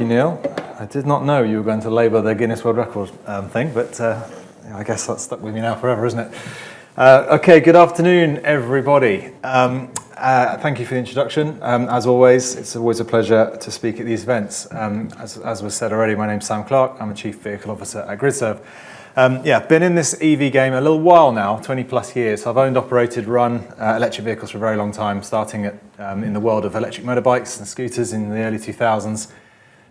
Neil. I did not know you were going to labour the Guinness World Record thing, but I guess that's stuck with me now forever, isn't it? Okay, good afternoon, everybody. Thank you for the introduction. As always, it's always a pleasure to speak at these events. As was said already, my name's Sam Clarke. I'm a Chief Vehicle Officer at GRIDSERVE. Been in this EV game a little while now, 20 plus years. I've owned, operated, run electric vehicles for a very long time, starting in the world of electric motorbikes and scooters in the early 2000s.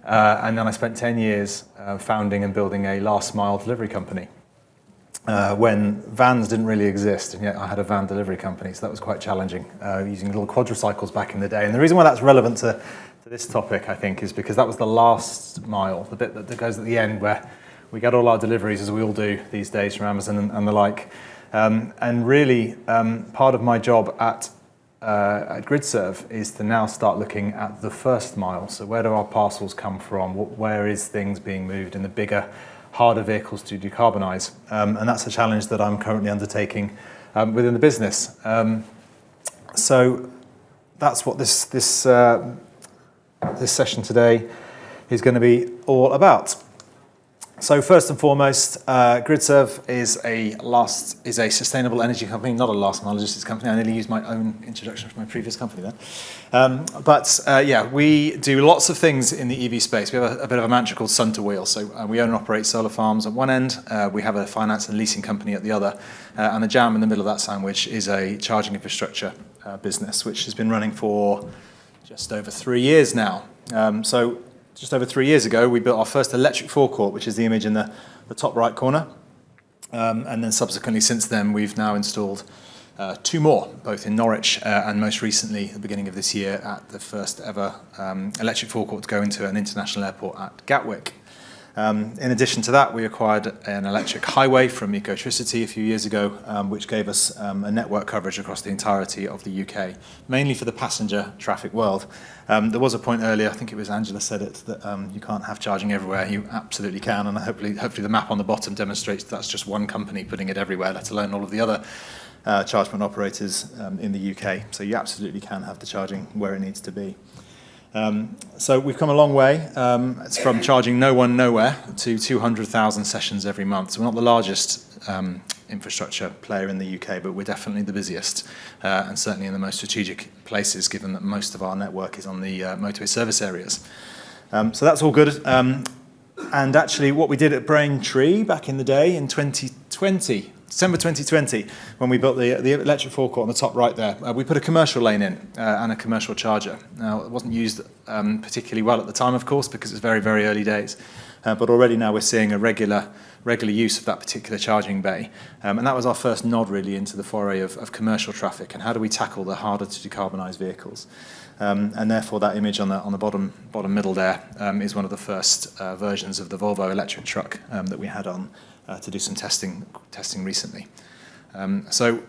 And then I spent 10 years founding and building a last mile delivery company when vans didn't really exist, and yet I had a van delivery company, so that was quite challenging, using little quadricycles back in the day. And the reason why that's relevant to this topic, I think, is because that was the last mile, the bit that goes at the end where we get all our deliveries, as we all do these days, from Amazon and the like. And really, part of my job at GRIDSERVE is to now start looking at the first mile. So where do our parcels come from? Where is things being moved in the bigger, harder vehicles to decarbonise? And that's a challenge that I'm currently undertaking within the business. So that's what this session today is going to be all about. So first and foremost, GRIDSERVE is a sustainable energy company, not a last mile logistics company. I nearly used my own introduction from my previous company there. We do lots of things in the EV space. We have a bit of a mantra called sun to wheel. So we own and operate solar farms at one end. We have a finance and leasing company at the other. And the jam in the middle of that sandwich is a charging infrastructure business, which has been running for just over 3 years now. Just over 3 years ago, we built our first electric forecourt, which is the image in the top right corner. And then subsequently, since then, we've now installed 2 more, both in Norwich and most recently, at the beginning of this year, at the first ever electric forecourt to go into an international airport at Gatwick. In addition to that, we acquired an electric highway from Ecotricity a few years ago, which gave us a network coverage across the entirety of the UK, mainly for the passenger traffic world. There was a point earlier, I think it was Angela said it, that you can't have charging everywhere. You absolutely can, and hopefully the map on the bottom demonstrates that's just one company putting it everywhere, let alone all of the other charge point operators in the UK. So you absolutely can have the charging where it needs to be. So we've come a long way. It's from charging no one nowhere to 200,000 sessions every month. So we're not the largest infrastructure player in the UK, but we're definitely the busiest and certainly in the most strategic places, given that most of our network is on the motorway service areas. So that's all good. And actually what we did at Braintree back in the day in December 2020, when we built the electric forecourt on the top right there, we put a commercial lane in and a commercial charger. Now, it wasn't used particularly well at the time, of course, because it's very, very early days. But already now we're seeing a regular use of that particular charging bay. And that was our first nod, really, into the foray of commercial traffic and how do we tackle the harder to decarbonise vehicles. And therefore, that image on the bottom middle there is one of the first versions of the Volvo electric truck that we had on to do some testing recently. So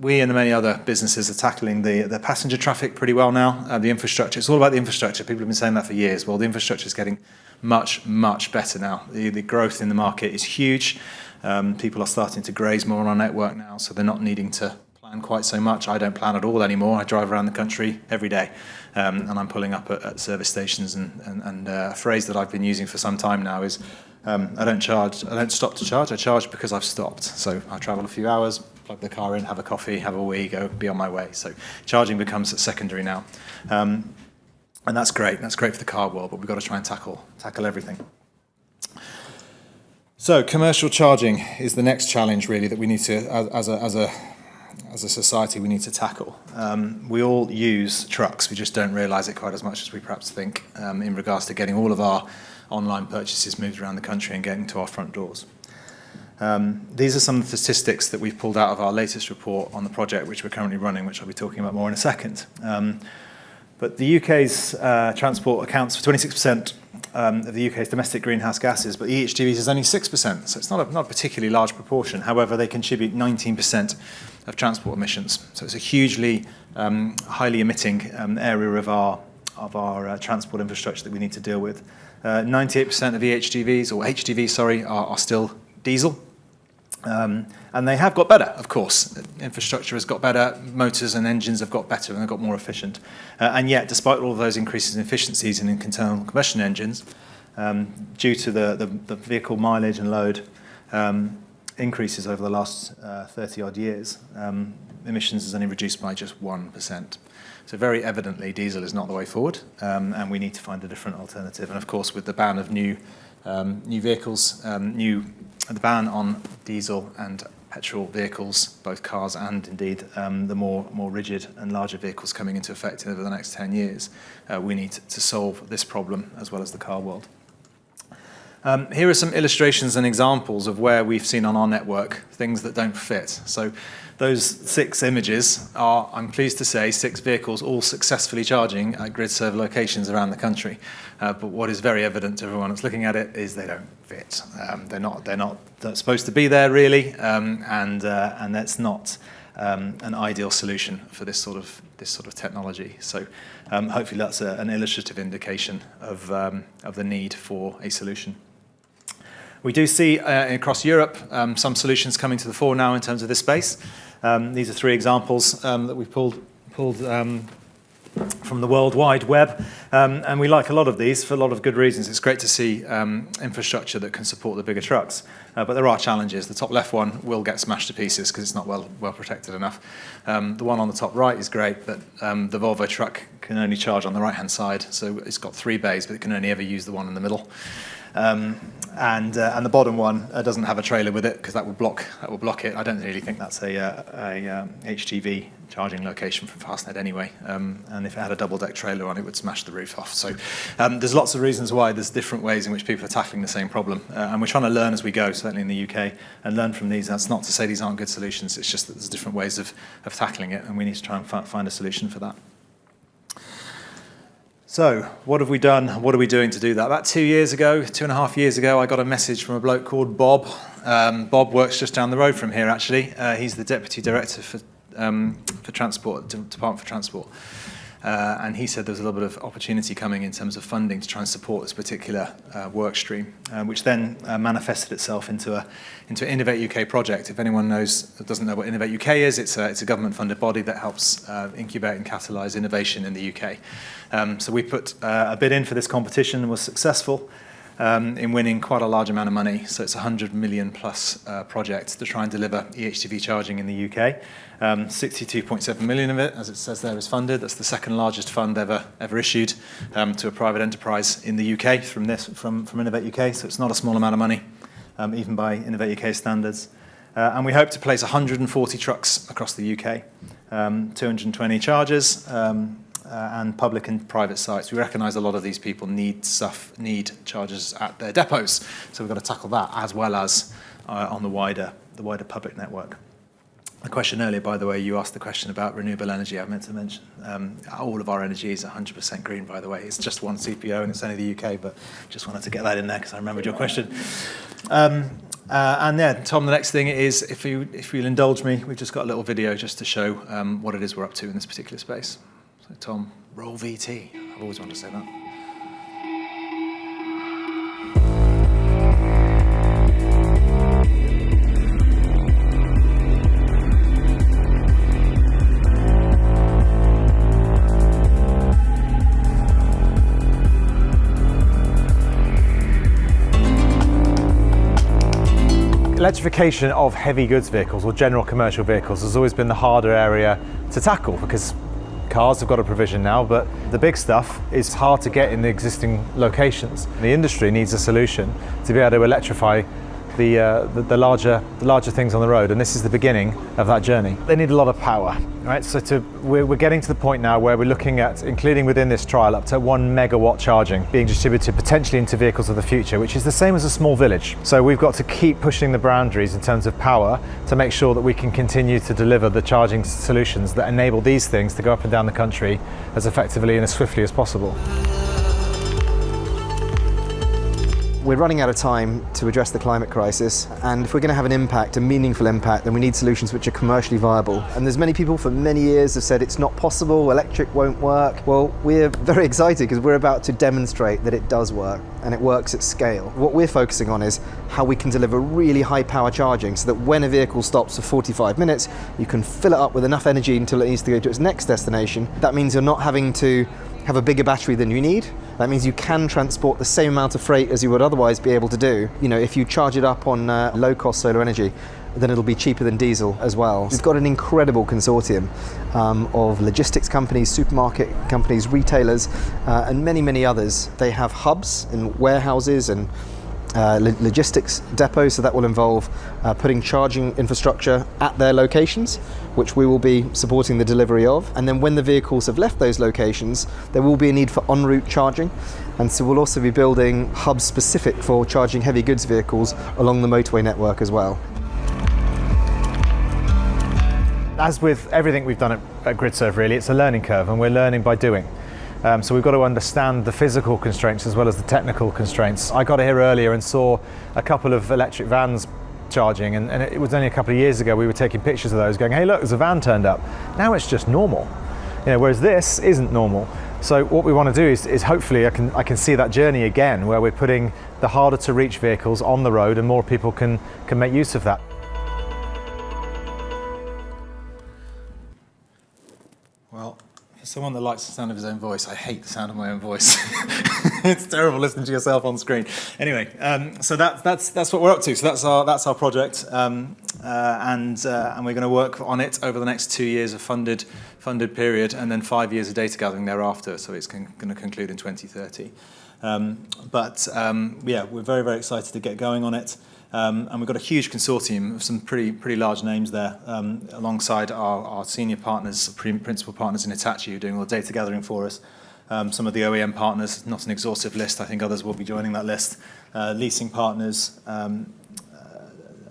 we and the many other businesses are tackling the passenger traffic pretty well now. The infrastructure, it's all about the infrastructure. People have been saying that for years. Well, the infrastructure is getting much, much better now. The growth in the market is huge. People are starting to graze more on our network now, so they're not needing to plan quite so much. I don't plan at all anymore. I drive around the country every day, and I'm pulling up at service stations. And a phrase that I've been using for some time now is, I don't stop to charge. I charge because I've stopped. So I travel a few hours, plug the car in, have a coffee, have a wee, be on my way. So charging becomes secondary now. And that's great. That's great for the car world, but we've got to try and tackle everything. So commercial charging is the next challenge, really, that we need to, as a society, we need to tackle. We all use trucks. We just don't realise it quite as much as we perhaps think in regards to getting all of our online purchases moved around the country and getting to our front doors. These are some of the statistics that we've pulled out of our latest report on the project, which we're currently running, which I'll be talking about more in a second. But the UK's transport accounts for 26% of the UK's domestic greenhouse gases, but EHGVs is only 6%, so it's not a particularly large proportion. However, they contribute 19% of transport emissions. So it's a hugely highly emitting area of our transport infrastructure that we need to deal with. 98% of EHGVs, or HGVs, sorry, are still diesel. And they have got better, of course. Infrastructure has got better, motors and engines have got better, and they've got more efficient. And yet, despite all of those increases in efficiencies in internal combustion engines, due to the vehicle mileage and load increases over the last 30-odd years, emissions has only reduced by just 1%. So very evidently, diesel is not the way forward, and we need to find a different alternative. And of course, with the ban of new vehicles, the ban on diesel and petrol vehicles, both cars and indeed the more rigid and larger vehicles coming into effect over the next 10 years, we need to solve this problem as well as the car world. Here are some illustrations and examples of where we've seen on our network things that don't fit. So those 6 images are, I'm pleased to say, 6 vehicles all successfully charging at GRIDSERVE locations around the country. But what is very evident to everyone that's looking at it is they don't fit. They're not supposed to be there really, and that's not an ideal solution for this sort of technology. So hopefully that's an illustrative indication of the need for a solution. We do see across Europe some solutions coming to the fore now in terms of this space. These are 3 examples that we've pulled from the World Wide Web, and we like a lot of these for a lot of good reasons. It's great to see infrastructure that can support the bigger trucks, but there are challenges. The top left one will get smashed to pieces because it's not well protected enough. The one on the top right is great, but the Volvo truck can only charge on the right-hand side, so it's got 3 bays, but it can only ever use the one in the middle. And the bottom one doesn't have a trailer with it because that will block it. I don't really think that's a HGV charging location from Fastnet anyway. And if it had a double-deck trailer on, it would smash the roof off. So there's lots of reasons why there's different ways in which people are tackling the same problem. And we're trying to learn as we go, certainly in the UK, and learn from these. That's not to say these aren't good solutions. It's just that there's different ways of tackling it, and we need to try and find a solution for that. So, what have we done? What are we doing to do that? About 2.5 years ago, I got a message from a bloke called Bob. Bob works just down the road from here, actually. He's the Deputy Director for Transport, Department for Transport. And he said there was a little bit of opportunity coming in terms of funding to try and support this particular work stream, which then manifested itself into an Innovate UK project. If anyone doesn't know what Innovate UK is, it's a government-funded body that helps incubate and catalyse innovation in the UK. So we put a bid in for this competition and was successful in winning quite a large amount of money. So it's a 100 million plus project to try and deliver EHTV charging in the UK. 62.7 million of it, as it says there, is funded. That's the second largest fund ever issued to a private enterprise in the UK from Innovate UK. So it's not a small amount of money, even by Innovate UK standards. And we hope to place 140 trucks across the UK, 220 chargers, and public and private sites. We recognise a lot of these people need chargers at their depots, so we've got to tackle that as well as on the wider public network. The question earlier, by the way, you asked the question about renewable energy. I meant to mention all of our energy is 100% green, by the way. It's just one CPO and it's only the UK, but just wanted to get that in there because I remembered your question. And yeah, Tom, the next thing is, if you'll indulge me, we've just got a little video just to show what it is we're up to in this particular space. So Tom, roll VT. I've always wanted to say that. Electrification of heavy goods vehicles or general commercial vehicles has always been the harder area to tackle because cars have got a provision now, but the big stuff is hard to get in the existing locations. The industry needs a solution to be able to electrify the larger things on the road, and this is the beginning of that journey. They need a lot of power, right? So we're getting to the point now where we're looking at, including within this trial, up to 1 megawatt charging being distributed potentially into vehicles of the future, which is the same as a small village. So we've got to keep pushing the boundaries in terms of power to make sure that we can continue to deliver the charging solutions that enable these things to go up and down the country as effectively and as swiftly as possible. We're running out of time to address the climate crisis, and if we're going to have an impact, a meaningful impact, then we need solutions which are commercially viable. And there's many people for many years have said it's not possible, electric won't work. Well, we're very excited because we're about to demonstrate that it does work, and it works at scale. What we're focusing on is how we can deliver really high power charging so that when a vehicle stops for 45 minutes, you can fill it up with enough energy until it needs to go to its next destination. That means you're not having to have a bigger battery than you need. That means you can transport the same amount of freight as you would otherwise be able to do. You know, if you charge it up on low-cost solar energy, then it'll be cheaper than diesel as well. We've got an incredible consortium of logistics companies, supermarket companies, retailers, and many, many others. They have hubs and warehouses and logistics depots, so that will involve putting charging infrastructure at their locations, which we will be supporting the delivery of. And then when the vehicles have left those locations, there will be a need for en route charging. And so we'll also be building hubs specific for charging heavy goods vehicles along the motorway network as well. As with everything we've done at GRIDSERVE, really, it's a learning curve, and we're learning by doing. So we've got to understand the physical constraints as well as the technical constraints. I got here earlier and saw a couple of electric vans charging, and it was only a couple of years ago we were taking pictures of those going, hey look, there's a van turned up. Now it's just normal, whereas this isn't normal. So what we want to do is hopefully I can see that journey again, where we're putting the harder to reach vehicles on the road and more people can make use of that. Well, for someone that likes the sound of his own voice, I hate the sound of my own voice. It's terrible listening to yourself on screen. Anyway, so that's what we're up to. So that's our project, and we're going to work on it over the next 2 years of funded period, and then 5 years of data gathering thereafter. So it's going to conclude in 2030. Yeah, we're very, very excited to get going on it. And we've got a huge consortium of some pretty large names there, alongside our senior partners, principal partners in Hitachi, who are doing all the data gathering for us. Some of the OEM partners, not an exhaustive list, I think others will be joining that list. Leasing partners,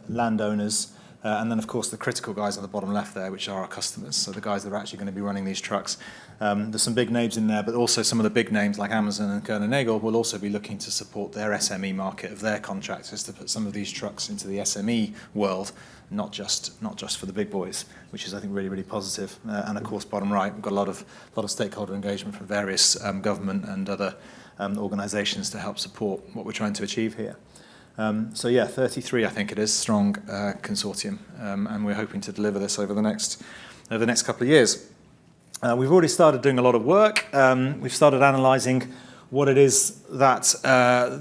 landowners, and then of course the critical guys on the bottom left there, which are our customers, so the guys that are actually going to be running these trucks. There's some big names in there, but also some of the big names like Amazon and Kern & Nagel will also be looking to support their SME market of their contractors to put some of these trucks into the SME world, not just for the big boys, which is I think really, really positive. And of course, bottom right, we've got a lot of stakeholder engagement from various government and other organisations to help support what we're trying to achieve here. So yeah, 33 I think it is, strong consortium, and we're hoping to deliver this over the next couple of years. We've already started doing a lot of work. We've started analysing what it is that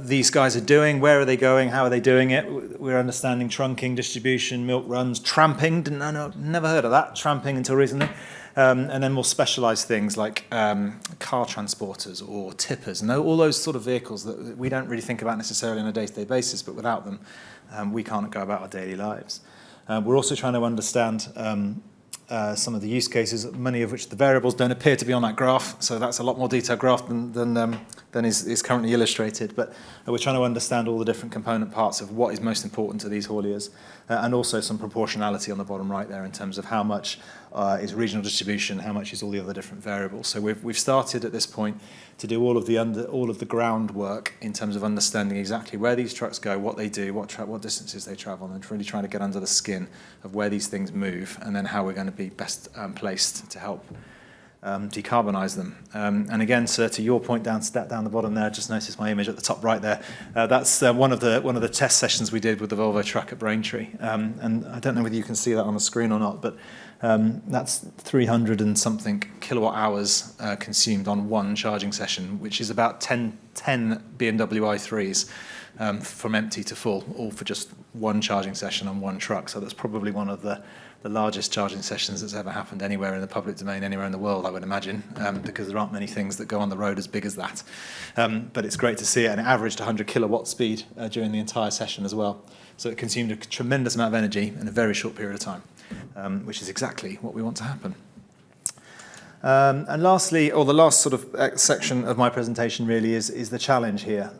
these guys are doing, where are they going, how are they doing it. We're understanding trunking, distribution, milk runs, tramping. Never heard of that, tramping until recently. And then more specialised things like car transporters or tippers, and all those sort of vehicles that we don't really think about necessarily on a day-to-day basis, but without them, we can't go about our daily lives. We're also trying to understand some of the use cases, many of which the variables don't appear to be on that graph, so that's a lot more detailed graph than is currently illustrated. But we're trying to understand all the different component parts of what is most important to these hauliers, and also some proportionality on the bottom right there in terms of how much is regional distribution, how much is all the other different variables. So we've started at this point to do all of the groundwork in terms of understanding exactly where these trucks go, what they do, what distances they travel, and really trying to get under the skin of where these things move, and then how we're going to be best placed to help decarbonise them. And again, sir, to your point down the bottom there, just noticed my image at the top right there. That's one of the test sessions we did with the Volvo truck at Braintree. And I don't know whether you can see that on the screen or not, but that's 300 and something kilowatt hours consumed on one charging session, which is about 10 BMW i3s from empty to full, all for just one charging session on one truck. So that's probably one of the largest charging sessions that's ever happened anywhere in the public domain, anywhere in the world, I would imagine, because there aren't many things that go on the road as big as that. But it's great to see it, and it averaged 100 kilowatt speed during the entire session as well. So it consumed a tremendous amount of energy in a very short period of time, which is exactly what we want to happen. And lastly, or the last sort of section of my presentation really is the challenge here.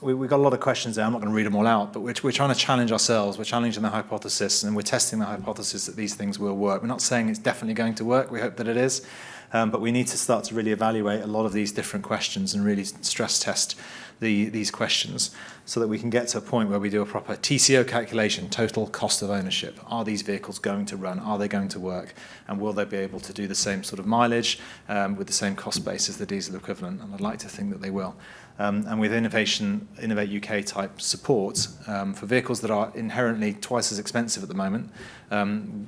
we've got a lot of questions there. I'm not going to read them all out, but we're trying to challenge ourselves. We're challenging the hypothesis, and we're testing the hypothesis that these things will work. We're not saying it's definitely going to work. We hope that it is. But we need to start to really evaluate a lot of these different questions and really stress test these questions so that we can get to a point where we do a proper TCO calculation, total cost of ownership. Are these vehicles going to run? Are they going to work? And will they be able to do the same sort of mileage with the same cost base as the diesel equivalent? And I'd like to think that they will. And with Innovate UK type support for vehicles that are inherently twice as expensive at the moment,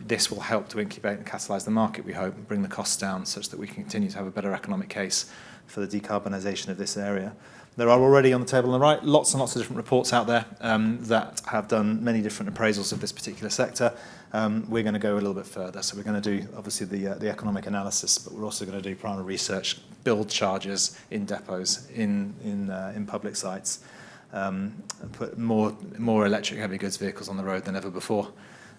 this will help to incubate and catalyse the market, we hope, and bring the costs down such that we can continue to have a better economic case for the decarbonisation of this area. There are already on the table on the right lots and lots of different reports out there that have done many different appraisals of this particular sector. We're going to go a little bit further. So we're going to do, obviously, the economic analysis, but we're also going to do primary research, build chargers in depots, in public sites, put more electric heavy goods vehicles on the road than ever before,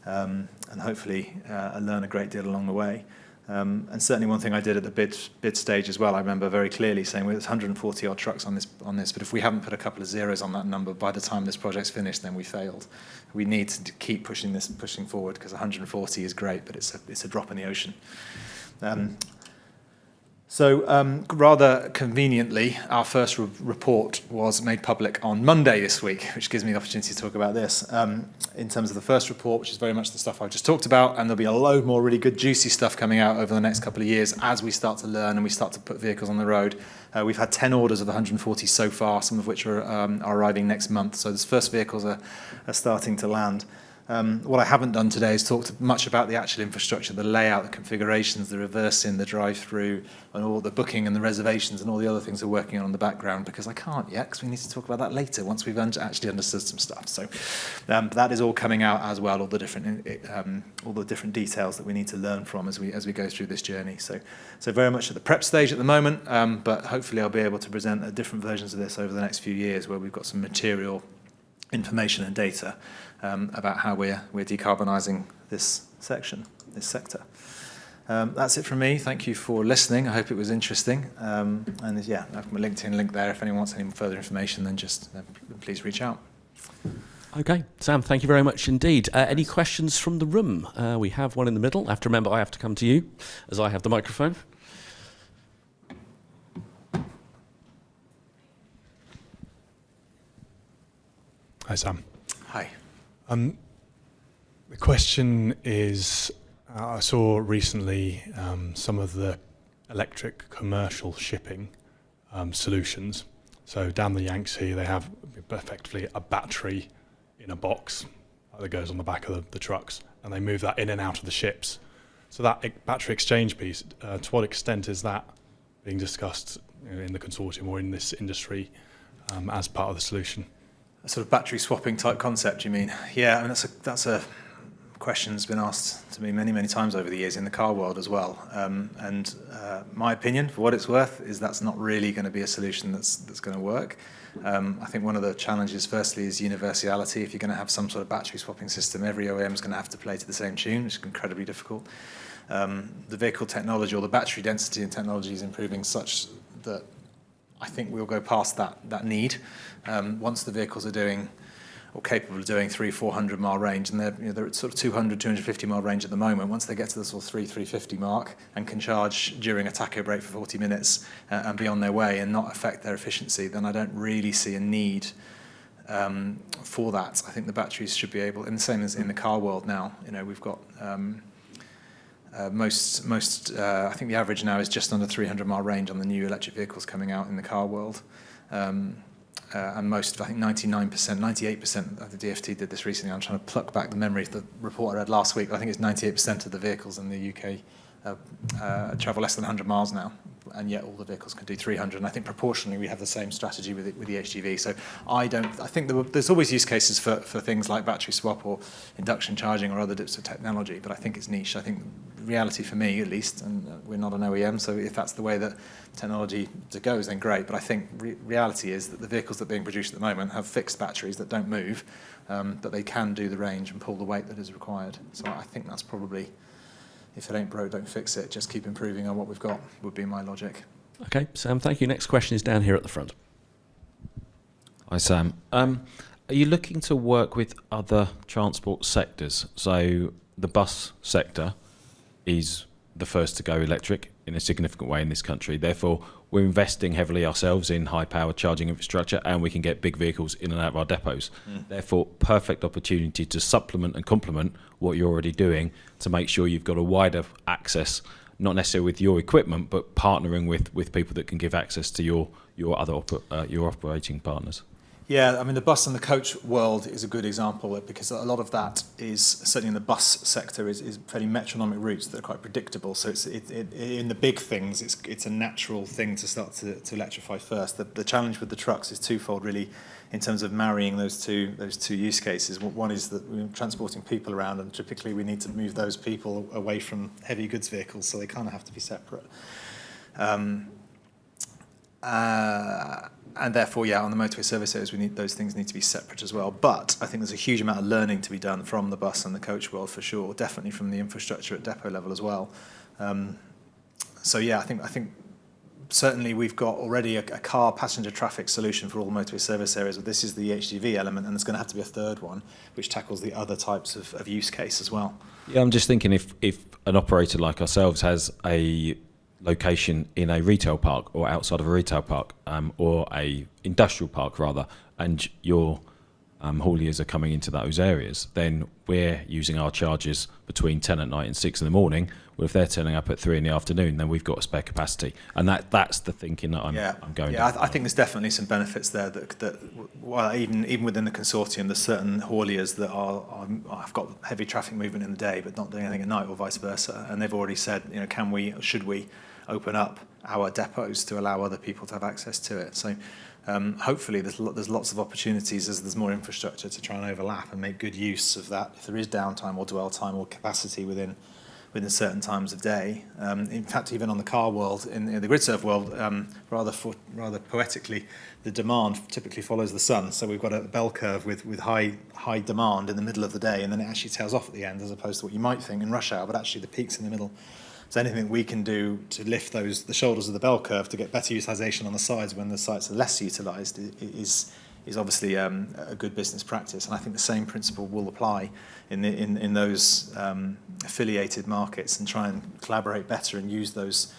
and hopefully learn a great deal along the way. And certainly one thing I did at the bid stage as well, I remember very clearly saying, well, there's 140 odd trucks on this, but if we haven't put a couple of zeros on that number by the time this project's finished, then we failed. We need to keep pushing forward, because 140 is great, but it's a drop in the ocean. So rather conveniently, our first report was made public on Monday this week, which gives me the opportunity to talk about this. In terms of the first report, which is very much the stuff I've just talked about, and there'll be a load more really good, juicy stuff coming out over the next couple of years as we start to learn and we start to put vehicles on the road. We've had 10 orders of the 140 so far, some of which are arriving next month. So these first vehicles are starting to land. What I haven't done today is talked much about the actual infrastructure, the layout, the configurations, the reversing, the drive-through, and all the booking and the reservations and all the other things we're working on in the background, because I can't yet, because we need to talk about that later once we've actually understood some stuff. So that is all coming out as well, all the different details that we need to learn from as we go through this journey. So very much at the prep stage at the moment, but hopefully I'll be able to present different versions of this over the next few years, where we've got some material information and data about how we're decarbonising this sector. That's it from me. Thank you for listening. I hope it was interesting. And yeah, I've my LinkedIn link there. If anyone wants any further information, then please reach out. Okay, Sam, thank you very much indeed. Any questions from the room? We have one in the middle. I have to remember I have to come to you, as I have the microphone. Hi, Sam. Hi. The question is, I saw recently some of the electric commercial shipping solutions. So down the Yangtze, they have effectively a battery in a box that goes on the back of the trucks, and they move that in and out of the ships. So that battery exchange piece, to what extent is that being discussed in the consortium or in this industry as part of the solution? A sort of battery swapping type concept, you mean? Yeah, I mean, that's a question that's been asked to me many, many times over the years in the car world as well. And my opinion, for what it's worth, is that's not really going to be a solution that's going to work. I think one of the challenges, firstly, is universality. If you're going to have some sort of battery swapping system, every OEM is going to have to play to the same tune, which is incredibly difficult. The vehicle technology, or the battery density and technology, is improving such that I think we'll go past that need. Once the vehicles are doing, or capable of doing, 300-400 mile range, and they're at sort of 200-250 mile range at the moment. Once they get to the sort of 350 mark and can charge during a tacho break for 40 minutes and be on their way and not affect their efficiency, then I don't really see a need for that. I think the batteries should be able, and the same as in the car world now. We've got I think the average now is just under 300 mile range on the new electric vehicles coming out in the car world. And most, I think 99%, 98% of the DFT did this recently. I'm trying to pluck back the memory of the report I read last week. I think it's 98% of the vehicles in the UK travel less than 100 miles now, and yet all the vehicles can do 300. And I think proportionally we have the same strategy with the HGV. So I think there's always use cases for things like battery swap or induction charging or other types of technology, but I think it's niche. I think reality for me, at least, and we're not an OEM, so if that's the way that technology goes, then great. But I think reality is that the vehicles that are being produced at the moment have fixed batteries that don't move, but they can do the range and pull the weight that is required. So I think that's probably, if it ain't broke, don't fix it. Just keep improving on what we've got, would be my logic. Okay, Sam, thank you. Next question is down here at the front. Hi, Sam. Are you looking to work with other transport sectors? So the bus sector is the first to go electric in a significant way in this country. Therefore, we're investing heavily ourselves in high-powered charging infrastructure, and we can get big vehicles in and out of our depots. Therefore, perfect opportunity to supplement and complement what you're already doing to make sure you've got a wider access, not necessarily with your equipment, but partnering with people that can give access to your your operating partners. Yeah, I mean, the bus and the coach world is a good example because a lot of that is, certainly in the bus sector, is fairly metronomic routes that are quite predictable. So in the big things, it's a natural thing to start to electrify first. The challenge with the trucks is twofold, really, in terms of marrying those two use cases. One is that we're transporting people around, and typically we need to move those people away from heavy goods vehicles, so they kind of have to be separate. And therefore, yeah, on the motorway service areas, those things need to be separate as well. But I think there's a huge amount of learning to be done from the bus and the coach world for sure. Definitely from the infrastructure at depot level as well. So yeah, I think certainly we've got already a car passenger traffic solution for all motorway service areas. But this is the HGV element, and there's going to have to be a third one, which tackles the other types of use case as well. Yeah, I'm just thinking if an operator like ourselves has a location in a retail park or outside of a retail park, or a industrial park rather, and your hauliers are coming into those areas, then we're using our charges between 10 at night and 6 in the morning. Well, if they're turning up at 3 in the afternoon, then we've got a spare capacity, and that's the thinking that I'm going. Yeah, I think there's definitely some benefits there that well, even within the consortium, there's certain hauliers that have got heavy traffic movement in the day, but not doing anything at night, or vice versa. And they've already said, should we open up our depots to allow other people to have access to it? So hopefully there's lots of opportunities as there's more infrastructure to try and overlap and make good use of that if there is downtime or dwell time or capacity within certain times of day. In fact, even on the car world, in the GRIDSERVE world, rather poetically, the demand typically follows the sun. So we've got a bell curve with high demand in the middle of the day, and then it actually tails off at the end, as opposed to what you might think in rush hour, but actually the peak's in the middle. So anything we can do to lift the shoulders of the bell curve to get better utilisation on the sides when the sites are less utilised is obviously a good business practice. And I think the same principle will apply in those affiliated markets, and try and collaborate better and use those,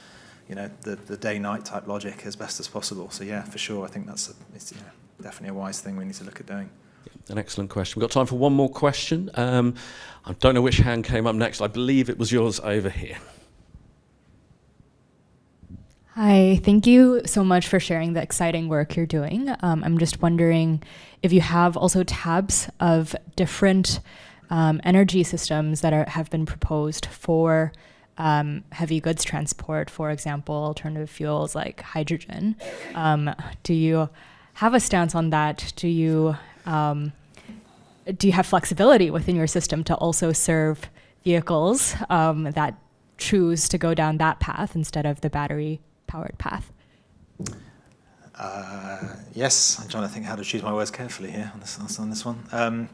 the day-night type logic as best as possible. So yeah, for sure, I think it's definitely a wise thing we need to look at doing. An excellent question. We've got time for one more question. I don't know which hand came up next. I believe it was yours over here. Hi, thank you so much for sharing the exciting work you're doing. I'm just wondering if you have also tabs of different energy systems that have been proposed for heavy goods transport, for example, alternative fuels like hydrogen. Do you have a stance on that? Do you have flexibility within your system to also serve vehicles that choose to go down that path instead of the battery-powered path? Yes, I'm trying to think how to choose my words carefully here on this one.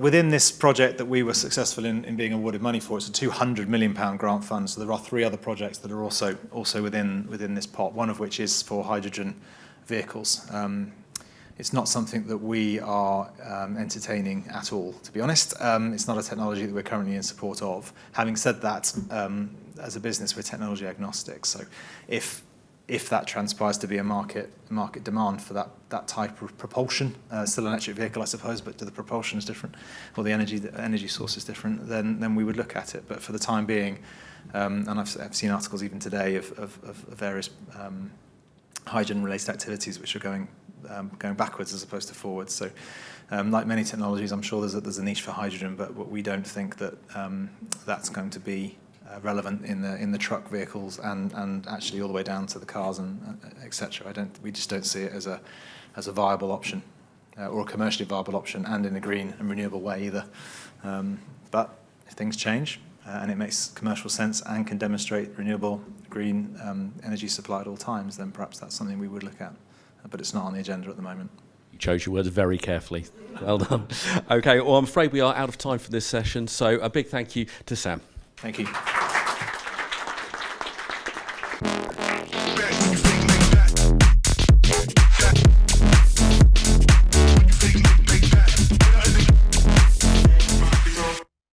Within this project that we were successful in being awarded money for, it's a £200 million grant fund. So there are 3 other projects that are also within this pot, one of which is for hydrogen vehicles. It's not something that we are entertaining at all, to be honest. It's not a technology that we're currently in support of. Having said that, as a business, we're technology agnostic. So if that transpires to be a market demand for that type of propulsion, still an electric vehicle, I suppose, but the propulsion is different, or the energy source is different, then we would look at it. But for the time being, and I've seen articles even today of various hydrogen-related activities which are going backwards as opposed to forwards. So, like many technologies, I'm sure there's a niche for hydrogen, but we don't think that that's going to be relevant in the truck vehicles and actually all the way down to the cars and etc. We just don't see it as a viable option, or a commercially viable option, and in a green and renewable way either. But if things change and it makes commercial sense and can demonstrate renewable green energy supply at all times, then perhaps that's something we would look at. But it's not on the agenda at the moment. You chose your words very carefully. Well done. Okay, well, I'm afraid we are out of time for this session, so a big thank you to Sam. Thank you.